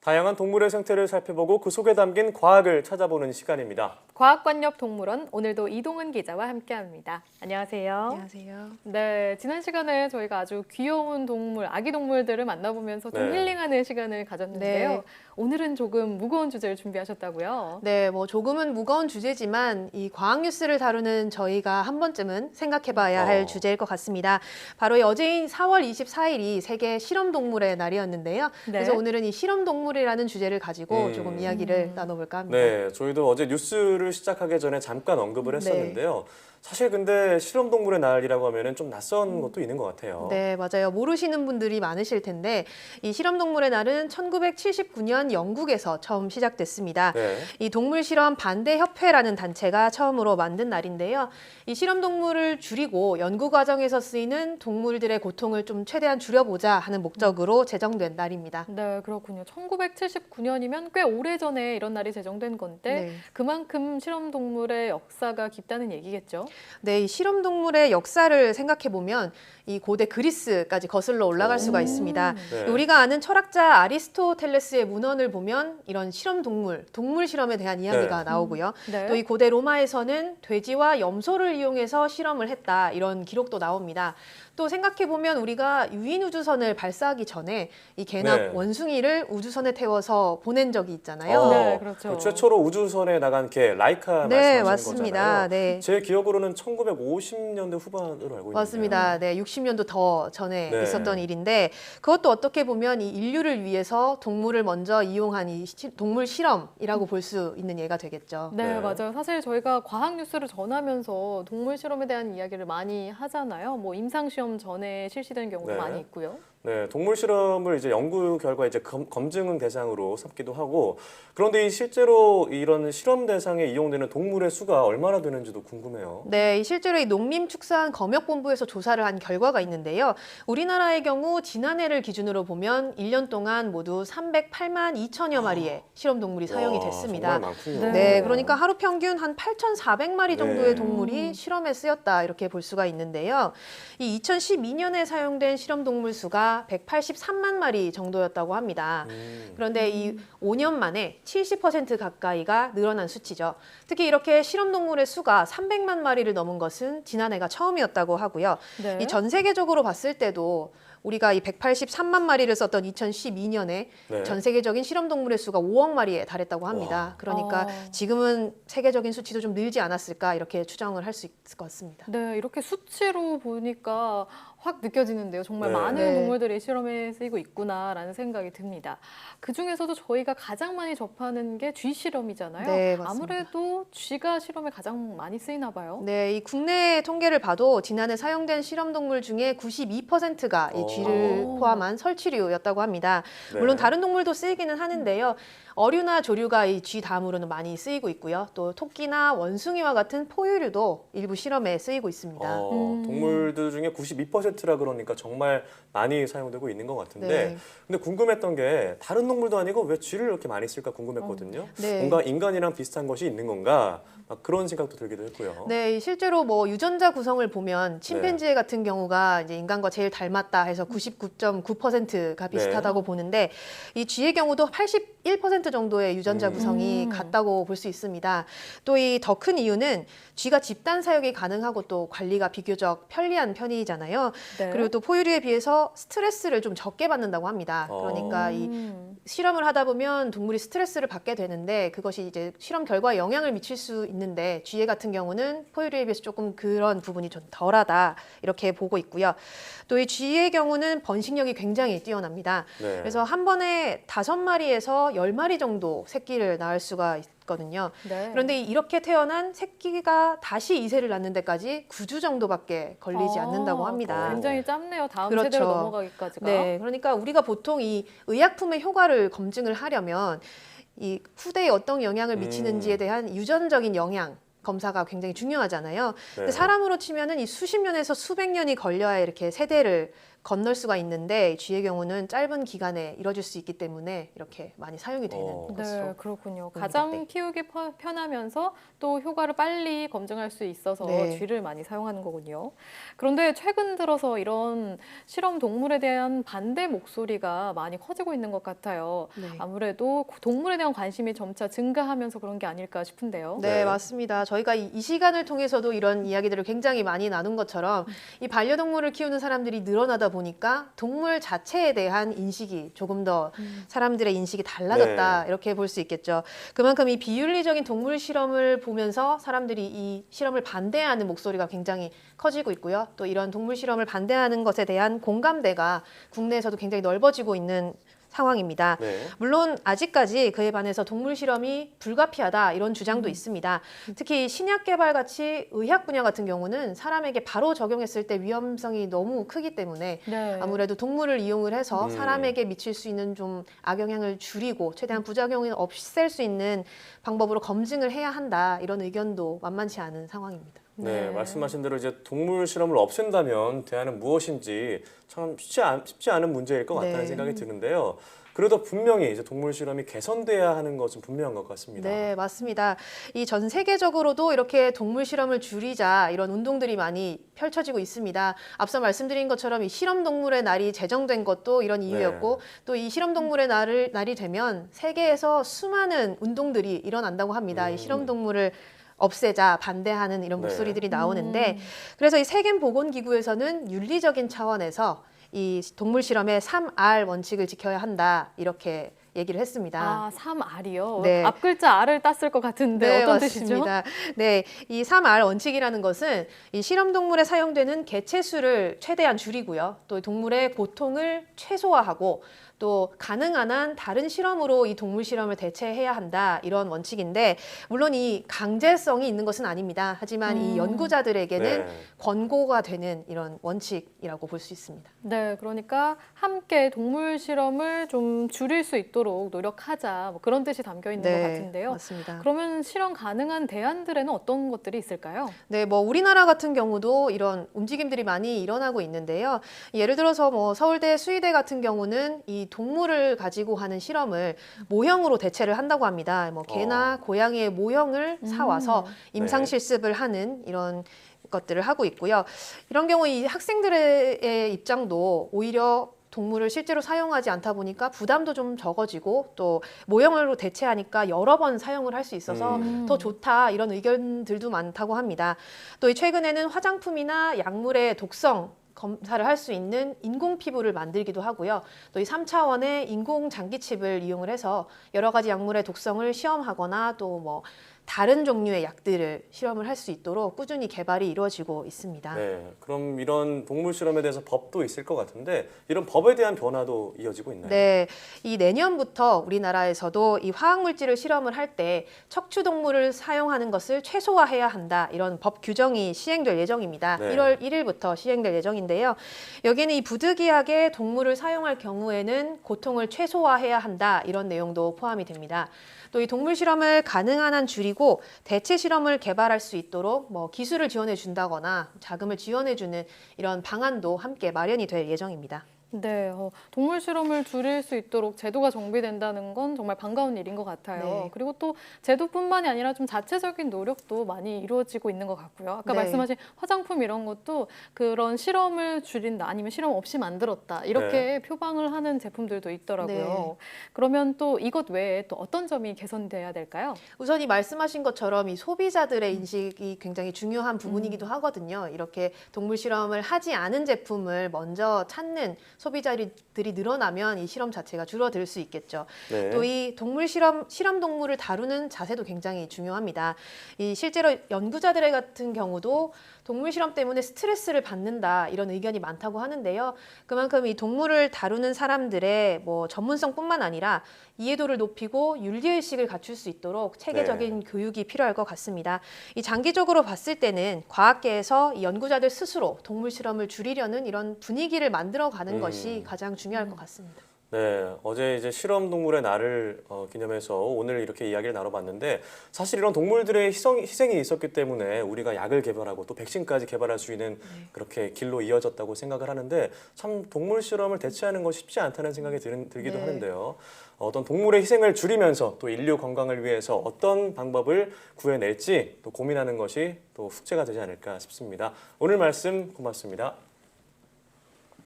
다양한 동물의 생태를 살펴보고 그 속에 담긴 과학을 찾아보는 시간입니다. 과학관역 동물원, 오늘도 이동은 기자와 함께합니다. 안녕하세요. 안녕하세요. 네, 지난 시간에 저희가 아주 귀여운 동물, 아기 동물들을 만나보면서 좀 네. 힐링하는 시간을 가졌는데요. 네. 오늘은 조금 무거운 주제를 준비하셨다고요? 네, 뭐 조금은 무거운 주제지만 이 과학 뉴스를 다루는 저희가 한 번쯤은 생각해봐야 할 주제일 것 같습니다. 바로 어제인 4월 24일이 세계 실험동물의 날이었는데요. 그래서 오늘은 이 실험동물이라는 주제를 가지고 조금 이야기를 나눠볼까 합니다. 네, 저희도 어제 뉴스를 시작하기 전에 잠깐 언급을 했었는데요. 사실 근데 실험동물의 날이라고 하면은 좀 낯선 것도 있는 것 같아요. 네, 맞아요. 모르시는 분들이 많으실 텐데 이 실험동물의 날은 1979년 영국에서 처음 시작됐습니다. 네. 이 동물실험 반대협회라는 단체가 처음으로 만든 날인데요. 이 실험동물을 줄이고 연구 과정에서 쓰이는 동물들의 고통을 좀 최대한 줄여보자 하는 목적으로 제정된 날입니다. 네, 그렇군요. 1979년이면 꽤 오래전에 이런 날이 제정된 건데 그만큼 실험동물의 역사가 깊다는 얘기겠죠? 네, 이 실험동물의 역사를 생각해보면 이 고대 그리스까지 거슬러 올라갈 수가 있습니다. 네. 우리가 아는 철학자 아리스토텔레스의 문헌을 보면 이런 실험동물, 동물 실험에 대한 이야기가 나오고요. 네. 또 이 고대 로마에서는 돼지와 염소를 이용해서 실험을 했다, 이런 기록도 나옵니다. 또 생각해보면 우리가 유인 우주선을 발사하기 전에 이 개나 원숭이를 우주선에 태워서 보낸 적이 있잖아요. 네, 그렇죠. 최초로 우주선에 나간 개 라이카 네, 말씀하시는 맞습니다. 거잖아요. 네. 제 기억으로는 1950년대 후반으로 알고 있는데요. 맞습니다. 네, 60년도 더 전에 네. 있었던 일인데 그것도 어떻게 보면 이 인류를 위해서 동물을 먼저 이용한 이 동물 실험이라고 볼 수 있는 예가 되겠죠. 네, 네. 맞아요. 사실 저희가 과학 뉴스를 전하면서 동물 실험에 대한 이야기를 많이 하잖아요. 뭐 임상 시험 전에 실시된 경우도 네. 많이 있고요. 네, 동물 실험을 이제 연구 결과 이제 검증 대상으로 삼기도 하고, 그런데 이 실제로 이런 실험 대상에 이용되는 동물의 수가 얼마나 되는지도 궁금해요. 네, 실제로 이 농림축산검역본부에서 조사를 한 결과가 있는데요. 우리나라의 경우 지난해를 기준으로 보면 1년 동안 모두 308만 2천여 마리의 실험동물이 사용이 됐습니다. 정말 많군요. 네. 네, 그러니까 하루 평균 한 8,400마리 정도의 네. 동물이 실험에 쓰였다, 이렇게 볼 수가 있는데요. 이 2012년에 사용된 실험동물 수가 183만 마리 정도였다고 합니다. 그런데 이 5년 만에 70% 가까이가 늘어난 수치죠. 특히 이렇게 실험동물의 수가 300만 마리를 넘은 것은 지난해가 처음이었다고 하고요. 네. 이 전 세계적으로 봤을 때도 우리가 이 183만 마리를 썼던 2012년에 네. 전 세계적인 실험동물의 수가 5억 마리에 달했다고 합니다. 그러니까 지금은 세계적인 수치도 좀 늘지 않았을까, 이렇게 추정을 할 수 있을 것 같습니다. 네, 이렇게 수치로 보니까 확 느껴지는데요. 정말 네. 많은 네. 동물들이 실험에 쓰이고 있구나라는 생각이 듭니다. 그중에서도 저희가 가장 많이 접하는 게 쥐 실험이잖아요. 네, 맞습니다. 아무래도 쥐가 실험에 가장 많이 쓰이나 봐요. 네, 이 국내 통계를 봐도 지난해 사용된 실험동물 중에 92%가 이 쥐를 포함한 설치류였다고 합니다. 네. 물론 다른 동물도 쓰이기는 하는데요. 어류나 조류가 이 쥐 다음으로는 많이 쓰이고 있고요. 또 토끼나 원숭이와 같은 포유류도 일부 실험에 쓰이고 있습니다. 동물들 중에 92%라 그러니까 정말 많이 사용되고 있는 것 같은데, 네. 근데 궁금했던 게 다른 동물도 아니고 왜 쥐를 이렇게 많이 쓸까 궁금했거든요. 네. 뭔가 인간이랑 비슷한 것이 있는 건가, 막 그런 생각도 들기도 했고요. 네, 실제로 뭐 유전자 구성을 보면 침팬지 같은 경우가 이제 인간과 제일 닮았다 해서 99.9%가 비슷하다고 보는데 이 쥐의 경우도 81% 정도의 유전자 구성이 같다고 볼 수 있습니다. 또 이 더 큰 이유는 쥐가 집단 사육이 가능하고 또 관리가 비교적 편리한 편이잖아요. 네. 그리고 또 포유류에 비해서 스트레스를 좀 적게 받는다고 합니다. 그러니까 이 실험을 하다 보면 동물이 스트레스를 받게 되는데 그것이 이제 실험 결과에 영향을 미칠 수 있는데 쥐 같은 경우는 포유류에 비해서 조금 그런 부분이 좀 덜하다, 이렇게 보고 있고요. 또 이 쥐의 경우는 번식력이 굉장히 뛰어납니다. 네. 그래서 한 번에 5마리에서 10마리 정도 새끼를 낳을 수가 있거든요. 네. 그런데 이렇게 태어난 새끼가 다시 이세를 낳는 데까지 9주 정도밖에 걸리지 않는다고 합니다. 굉장히 짧네요. 다음 그렇죠. 세대로 넘어가기까지가. 네, 그러니까 우리가 보통 이 의약품의 효과를 검증을 하려면 이 후대에 어떤 영향을 미치는지에 대한 유전적인 영향 검사가 굉장히 중요하잖아요. 근데 사람으로 치면은 이 수십 년에서 수백 년이 걸려야 이렇게 세대를 건널 수가 있는데 쥐의 경우는 짧은 기간에 이뤄질 수 있기 때문에 이렇게 많이 사용이 되는 것으로 네, 그렇군요. 봅니다. 가장 네. 키우기 편하면서 또 효과를 빨리 검증할 수 있어서 네. 쥐를 많이 사용하는 거군요. 그런데 최근 들어서 이런 실험 동물에 대한 반대 목소리가 많이 커지고 있는 것 같아요. 네. 아무래도 동물에 대한 관심이 점차 증가하면서 그런 게 아닐까 싶은데요. 네, 네. 맞습니다. 저희가 이 시간을 통해서도 이런 이야기들을 굉장히 많이 나눈 것처럼 이 반려동물을 키우는 사람들이 늘어나다 보니까 동물 자체에 대한 인식이 조금 더 사람들의 인식이 달라졌다 이렇게 볼 수 있겠죠. 그만큼 이 비윤리적인 동물 실험을 보면서 사람들이 이 실험을 반대하는 목소리가 굉장히 커지고 있고요. 또 이런 동물 실험을 반대하는 것에 대한 공감대가 국내에서도 굉장히 넓어지고 있는 상황입니다. 네. 물론 아직까지 그에 반해서 동물 실험이 불가피하다 이런 주장도 있습니다. 특히 신약 개발 같이 의학 분야 같은 경우는 사람에게 바로 적용했을 때 위험성이 너무 크기 때문에 네. 아무래도 동물을 이용을 해서 음. 사람에게 미칠 수 있는 좀 악영향을 줄이고 최대한 부작용을 없앨 수 있는 방법으로 검증을 해야 한다 이런 의견도 만만치 않은 상황입니다. 네, 말씀하신 대로 이제 동물 실험을 없앤다면 대안은 무엇인지 참 쉽지 않은 문제일 것 같다는 네. 생각이 드는데요. 그래도 분명히 이제 동물 실험이 개선돼야 하는 것은 분명한 것 같습니다. 네, 맞습니다. 이 전 세계적으로도 이렇게 동물 실험을 줄이자 이런 운동들이 많이 펼쳐지고 있습니다. 앞서 말씀드린 것처럼 이 실험 동물의 날이 제정된 것도 이런 이유였고 또 이 실험 동물의 날이 되면 세계에서 수많은 운동들이 일어난다고 합니다. 이 실험 동물을 없애자 반대하는 이런 네. 목소리들이 나오는데 그래서 이 세계보건기구에서는 윤리적인 차원에서 이 동물 실험의 3R 원칙을 지켜야 한다 이렇게 얘기를 했습니다. 아, 3R이요? 네. 앞 글자 R을 땄을 것 같은데 네, 어떤 맞습니다. 네, 이 3R 원칙이라는 것은 이 실험 동물에 사용되는 개체 수를 최대한 줄이고요. 또 동물의 고통을 최소화하고 또 가능한 한 다른 실험으로 이 동물 실험을 대체해야 한다 이런 원칙인데 물론 이 강제성이 있는 것은 아닙니다. 하지만 이 연구자들에게는 네. 권고가 되는 이런 원칙이라고 볼 수 있습니다. 네, 그러니까 함께 동물 실험을 좀 줄일 수 있도록 노력하자 뭐 그런 뜻이 담겨 있는 것 같은데요. 맞습니다. 그러면 실험 가능한 대안들에는 어떤 것들이 있을까요? 네, 뭐 우리나라 같은 경우도 이런 움직임들이 많이 일어나고 있는데요. 예를 들어서 뭐 서울대, 수의대 같은 경우는 이 동물을 가지고 하는 실험을 모형으로 대체를 한다고 합니다. 뭐 개나 고양이의 모형을 사와서 임상 네. 실습을 하는 이런 것들을 하고 있고요. 이런 경우 이 학생들의 입장도 오히려 동물을 실제로 사용하지 않다 보니까 부담도 좀 적어지고 또 모형으로 대체하니까 여러 번 사용을 할 수 있어서 더 좋다 이런 의견들도 많다고 합니다. 또 최근에는 화장품이나 약물의 독성 검사를 할 수 있는 인공 피부를 만들기도 하고요. 또 이 3차원의 인공 장기칩을 이용을 해서 여러 가지 약물의 독성을 시험하거나 또 뭐 다른 종류의 약들을 실험을 할 수 있도록 꾸준히 개발이 이루어지고 있습니다. 네, 그럼 이런 동물 실험에 대해서 법도 있을 것 같은데 이런 법에 대한 변화도 이어지고 있나요? 네, 이 내년부터 우리나라에서도 이 화학물질을 실험을 할 때 척추동물을 사용하는 것을 최소화해야 한다. 이런 법 규정이 시행될 예정입니다. 네. 1월 1일부터 시행될 예정인데요. 여기는 이 부득이하게 동물을 사용할 경우에는 고통을 최소화해야 한다. 이런 내용도 포함이 됩니다. 또 이 동물 실험을 가능한 한 줄이고 대체 실험을 개발할 수 있도록 뭐 기술을 지원해 준다거나 자금을 지원해 주는 이런 방안도 함께 마련이 될 예정입니다. 네, 동물 실험을 줄일 수 있도록 제도가 정비된다는 건 정말 반가운 일인 것 같아요. 네. 그리고 또 제도뿐만이 아니라 좀 자체적인 노력도 많이 이루어지고 있는 것 같고요. 아까 네. 말씀하신 화장품 이런 것도 그런 실험을 줄인다 아니면 실험 없이 만들었다 이렇게 표방을 하는 제품들도 있더라고요. 네. 그러면 또 이것 외에 또 어떤 점이 개선돼야 될까요? 우선 이 말씀하신 것처럼 이 소비자들의 인식이 굉장히 중요한 부분이기도 하거든요. 이렇게 동물 실험을 하지 않은 제품을 먼저 찾는 소비자들이 늘어나면 이 실험 자체가 줄어들 수 있겠죠. 네. 또 이 동물 실험 동물을 다루는 자세도 굉장히 중요합니다. 이 실제로 연구자들 같은 경우도 동물 실험 때문에 스트레스를 받는다 이런 의견이 많다고 하는데요. 그만큼 이 동물을 다루는 사람들의 뭐 전문성뿐만 아니라 이해도를 높이고 윤리의식을 갖출 수 있도록 체계적인 교육이 필요할 것 같습니다. 이 장기적으로 봤을 때는 과학계에서 이 연구자들 스스로 동물 실험을 줄이려는 이런 분위기를 만들어가는 것이 가장 중요할 것 같습니다. 네, 어제 이제 실험 동물의 날을 기념해서 오늘 이렇게 이야기를 나눠봤는데 사실 이런 동물들의 희생이 있었기 때문에 우리가 약을 개발하고 또 백신까지 개발할 수 있는 그렇게 길로 이어졌다고 생각을 하는데 참 동물 실험을 대체하는 거 쉽지 않다는 생각이 들기도 네. 하는데요. 어떤 동물의 희생을 줄이면서 또 인류 건강을 위해서 어떤 방법을 구해낼지 또 고민하는 것이 또 숙제가 되지 않을까 싶습니다. 오늘 말씀 고맙습니다.